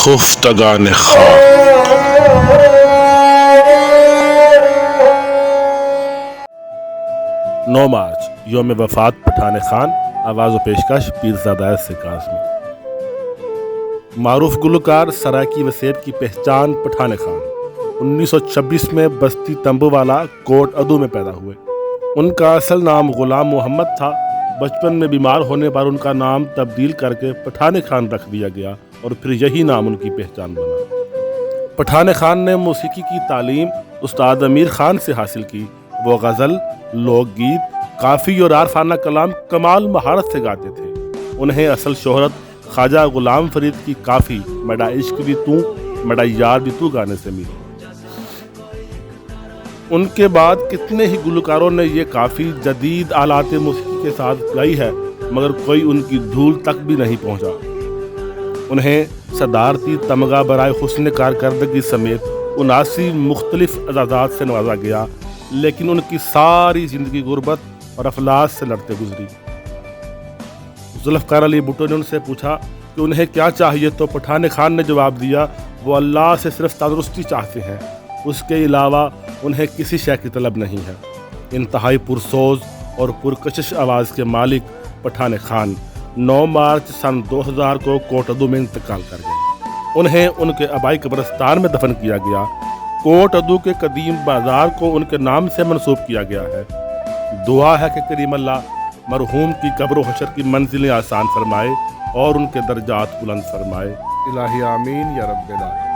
خفتگان خاک۔ 9 مارچ یوم وفات پٹھان خان، آواز و پیشکش پیرزادہ سے قاسمی۔ معروف گلوکار سرائکی وسیب کی پہچان پٹھان خان 1926 میں بستی تمبو والا کوٹ ادو میں پیدا ہوئے۔ ان کا اصل نام غلام محمد تھا۔ بچپن میں بیمار ہونے پر ان کا نام تبدیل کر کے پٹھان خان رکھ دیا گیا اور پھر یہی نام ان کی پہچان بنا۔ پٹھان خان نے موسیقی کی تعلیم استاد امیر خان سے حاصل کی۔ وہ غزل، لوک گیت، کافی اور عارفانہ کلام کمال مہارت سے گاتے تھے۔ انہیں اصل شہرت خواجہ غلام فرید کی کافی میرا عشق بھی تو میرا یار بھی تو گانے سے ملی۔ ان کے بعد کتنے ہی گلوکاروں نے یہ کافی جدید آلات موسیقی کے ساتھ گائی ہے، مگر کوئی ان کی دھول تک بھی نہیں پہنچا۔ انہیں صدارتی تمغہ برائے حسن کارکردگی سمیت 79 مختلف اعزازات سے نوازا گیا، لیکن ان کی ساری زندگی غربت اور افلاس سے لڑتے گزری۔ ذوالفقار علی بھٹو نے ان سے پوچھا کہ انہیں کیا چاہیے، تو پٹھان خان نے جواب دیا، وہ اللہ سے صرف تندرستی چاہتے ہیں، اس کے علاوہ انہیں کسی شے کی طلب نہیں ہے۔ انتہائی پرسوز اور پرکشش آواز کے مالک پٹھان خان 9 مارچ سن 2000 کو کوٹ ادو میں انتقال کر گئے۔ انہیں ان کے آبائی قبرستان میں دفن کیا گیا۔ کوٹ ادو کے قدیم بازار کو ان کے نام سے منسوب کیا گیا ہے۔ دعا ہے کہ کریم اللہ مرحوم کی قبر و حشر کی منزلیں آسان فرمائے اور ان کے درجات بلند فرمائے۔ الہی آمین یا رب العالمین۔